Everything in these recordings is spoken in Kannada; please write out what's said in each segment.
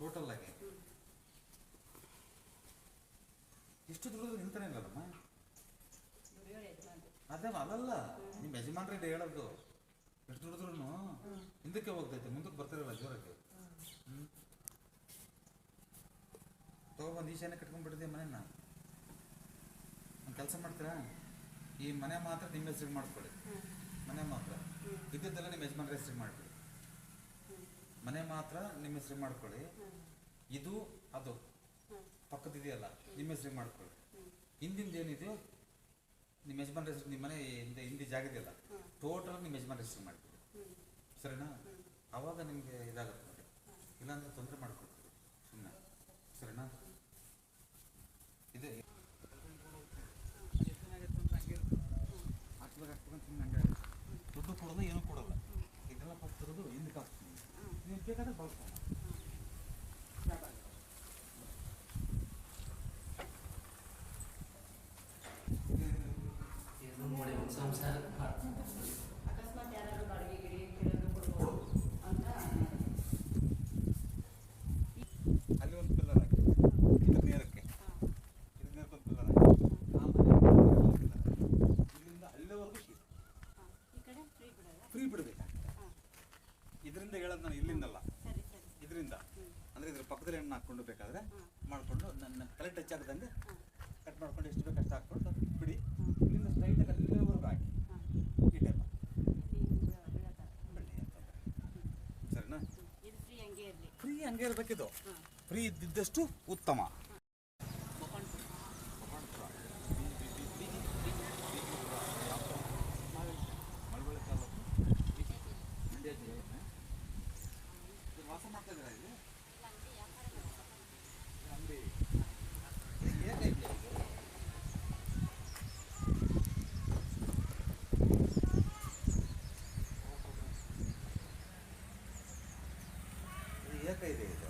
ಟೋಟಲ್ ಆಗಿ ಎಷ್ಟು ದುಡಿದ್ರು ನಿಂತಾನೆ ಇಲ್ಲಮ್ಮ. ಅದೇ ಅಲ್ಲಲ್ಲ, ನಿಮ್ಮ ಯಜಮಾನ್ರಿಗೆ ಹೇಳೋದು ಎಷ್ಟು ದುಡಿದ್ರು ಹಿಂದಕ್ಕೆ ಹೋಗ್ತೈತೆ, ಮುಂದಕ್ಕೆ ಬರ್ತಿರಲ್ಲ ಜೋರಾಗಿ. ತಗೊಬಂದು ಈಶಾನ್ಯ ಕಟ್ಕೊಂಡ್ಬಿಟ್ಟಿದೆ ಮನೇನ. ಒಂದು ಕೆಲಸ ಮಾಡ್ತೀರಾ, ಈ ಮನೆ ಮಾತ್ರ ನಿಮ್ಮ ಹೆಸ್ರಿಗೆ ಮಾಡ್ಕೊಳ್ಳಿ. ಮನೆ ಮಾತ್ರ ಇದ್ದಿದ್ದೆಲ್ಲ ನಿಮ್ಮ ಯಜಮಾನ್ರ ಹೆಸ್ರಿಗೆ ಮಾಡಿಬಿಡಿ. ಮನೆ ಮಾತ್ರ ನಿಮ್ಮ ಹೆಸ್ರಿಗೆ ಮಾಡ್ಕೊಳ್ಳಿ. ಇದು ಅದು ಪಕ್ಕದಿದೆಯಲ್ಲ ನಿಮ್ಮ ಹೆಸ್ರಿಗೆ ಮಾಡ್ಕೊಳ್ಳಿ. ಹಿಂದಿಂದ ಏನಿದೆಯೋ ನಿಮ್ಮ ಯಜಮಾನ್ರ ಹೆಸರು, ನಿಮ್ಮ ಮನೆ ಹಿಂದೆ ಜಾಗ ಇದೆಯಲ್ಲ ಟೋಟಲ್ ನಿಮ್ಮ ಯಜಮಾನ್ರ ಹೆಸ್ರಿಗೆ ಮಾಡಿಬಿಡಿ. ಸರಿನಾ? ಆವಾಗ ನಿಮಗೆ ಇದಾಗುತ್ತೆ ನೋಡಿ. ಇಲ್ಲಾಂದ್ರೆ ತೊಂದರೆ ಮಾಡ್ಕೊಡ್ತೀವಿ ಸುಮ್ಮನೆ. ಸರಿನಾ? ಇದೆ ಹಾಕ್ಬೇಕಂತ ಹಂಗೆ ದುಡ್ಡು ಕೊಡೋದು ಏನೂ ಕೊಡೋಲ್ಲ. ಇದೆಲ್ಲ ಬರ್ತಿರೋದು ಹಿಂದಕ್ಕೆ ಹಾಕ್ತೀನಿ. ನೀವು ಬೇಕಾದ್ರೆ ಬಳಸ್ಕೊಂಡು ಅಕಸ್ಮಾತ್ ಯಾರಾದ್ರೂ ಬಾಡಿಗೆ ಗಿಡಿ ಕೊಡ್ಬೋದು ಅಂತ. ಅಲ್ಲಿ ಒಂದು ಪಿಲ್ಲರ್ ಹಾಕಿ ಇದ್ರ ನೇರಕ್ಕೆ, ಇದ್ರ ನೇರಕ್ಕೆ ಒಂದು ಪಿಲ್ಲರ್ ಹಾಕಿ ಇಲ್ಲಿಂದ ಅಲ್ಲಿವರೆಗೂ ಈ ಕಡೆ ಫ್ರೀ ಬಿಡಬೇಕಾಗ್ತದೆ. ಇದರಿಂದ ಹೇಳೋದು ನಾನು ಇಲ್ಲಿಂದಲ್ಲ, ಇದರಿಂದ ಅಂದರೆ ಇದ್ರ ಪಕ್ಕದಲ್ಲಿ ಹೆಣ್ಣು ಹಾಕ್ಕೊಂಡು ಬೇಕಾದರೆ ಮಾಡಿಕೊಂಡು ನನ್ನ ತಲೆ ಟಚ್ ಆಗದಂಗೆ ಕಟ್ ಮಾಡ್ಕೊಂಡು ಎಷ್ಟು ಬೇಕು ಅಷ್ಟು ಹಾಕ್ಕೊಂಡು ಬಿಡಿ. ಇಲ್ಲಿಂದ ಸ್ಟ್ರೈಟಾಗಿ ಅಲ್ಲಿವರೆಗೂ ಹಾಕಿ ಈ ಟೈಪ್ ಸರಿನಾ? ಫ್ರೀ ಹಂಗೆ ಇರಬೇಕಿದು. ಫ್ರೀ ಇದ್ದಿದ್ದಷ್ಟು ಉತ್ತಮ. ವಾಸ ಮಾಡ್ತಾ ಇದ್ದೀರಾ ಇಲ್ಲಿ? ಅಂಗಡಿ ಏಕೈತೆ ಏಕೈತೆ ಇದು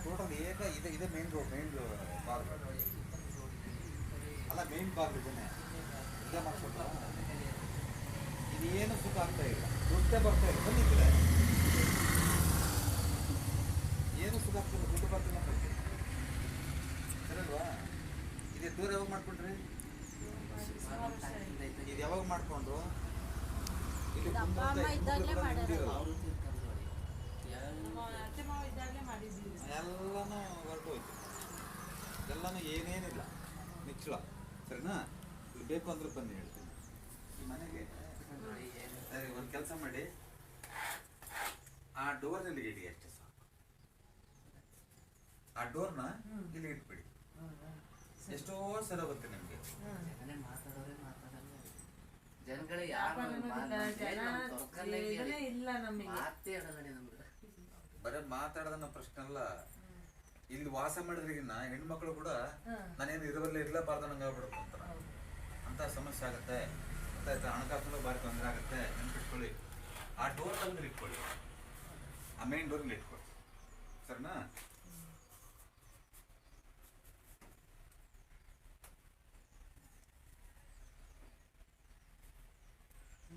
ಟೋಟಲ್ ಏಕ ಇದೆ. ಇದೆ ಮೇನ್ ಬಾಗಿಲು ಅಲ್ಲ, ಮೇನ್ ಬಾಗಿಲು ಇದನ್ನೇ ಇಲ್ಲ ಮಾಡ್ಕೊಂಡು ಇದೇನು ಸುಖ ಆಗ್ತಾ ಇಲ್ಲ, ದುಡ್ಡೇ ಬರ್ತಾ ಇಲ್ಲ. ಬಂದಿದ್ರೆ ಏನು ಸುಖ ಆಗ್ತಿಲ್ಲ, ದುಡ್ಡು ಬರ್ತಿಲ್ಲ ಬಗ್ಗೆ ಸರಿಲ್ವಾ? ಇದೇ ದೂರ ಯಾವಾಗ ಮಾಡ್ಕೊಂಡ್ರಿ? ಇದು ಯಾವಾಗ ಮಾಡ್ಕೊಂಡ್ರು? ಇಲ್ಲಿ ಎಲ್ಲನೂ ಹೊರಟೋಯ್ತು, ಎಲ್ಲನೂ ಏನೇನಿಲ್ಲ ನಿಚ್ಚಳ. ಸರಿನಾ? ಇಲ್ಲಿ ಬೇಕು ಅಂದ್ರೆ ಬಂದು ಹೇಳ್ತೀನಿ. ಈ ಮನೆಗೆ ಸರಿ ಒಂದು ಕೆಲಸ ಮಾಡಿ, ಆ ಡೋರ್ನಲ್ಲಿ ಇಡಿ ಅಷ್ಟೇ ಸಾಕು. ಆ ಡೋರ್ನ ಇಲ್ಲಿ ಇಟ್ಬಿಡಿ. ಎಷ್ಟೋ ಸಲ ಹೋಗುತ್ತೆ ನಿಮಗೆ. ಜನಗಳೇ ಬರೀ ಮಾತಾಡೋದನ್ನ ಪ್ರಶ್ನೆ ಅಲ್ಲ. ಇಲ್ಲಿ ವಾಸ ಮಾಡಿದ್ರಿಗಿನ್ನ ಹೆಣ್ಮಕ್ಳು ಕೂಡ ನಾನೇನು ಇರಲೇಬಾರ್ದು ನಂಗೆ ಆಗ್ಬಿಡುತ್ತೆ ಅಂತಾರ. ಅಂತ ಸಮಸ್ಯೆ ಆಗುತ್ತೆ. ಗೊತ್ತಾಯ್ತಾ? ಹಣಕಾಸು ಭಾರಿ ತೊಂದರೆ ಆಗುತ್ತೆ. ನೆನ್ಪಿಟ್ಕೊಳ್ಳಿ. ಆ ಡೋರ್ ತಂದ್ರೆ ಇಟ್ಕೊಳ್ಳಿ, ಆ ಮೇನ್ ಡೋರ್ನಲ್ಲಿ ಇಟ್ಕೊಳ್ಳಿ. ಸರಿನಾ?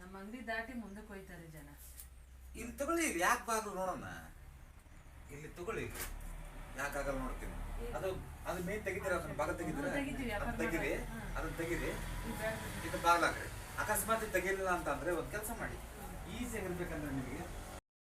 ನಮ್ಮ ಅಂಗಡಿ ದಾಟಿ ಮುಂದಕ್ಕೆ ಹೋಯ್ತಾರೆ ಜನ. ಇಲ್ಲಿ ತಗೊಳ್ಳಿ, ಇಲ್ಲಿ ಯಾಕೆ ಬಾಗ್ಲು ನೋಡೋಣ. ಇಲ್ಲಿ ತಗೊಳ್ಳಿ, ಯಾಕಾಗಲ್ಲ ನೋಡ್ತೀನಿ. ಅದು ಮೇನ್ ತೆಗಿತೀರ, ಅದನ್ನ ಭಾಗ ತೆಗಿತೀರ, ತೆಗಿರಿ, ಅದನ್ನ ತೆಗಿರಿ, ಇದು ಬಾಗ್ಲಾಕ್ರಿ. ಅಕಸ್ಮಾತ್ ತೆಗಿಲಿಲ್ಲ ಅಂತ ಅಂದ್ರೆ ಒಂದು ಕೆಲಸ ಮಾಡಿ, ಈಸಿಯಾಗಿರ್ಬೇಕಂದ್ರೆ ನಿಮಗೆ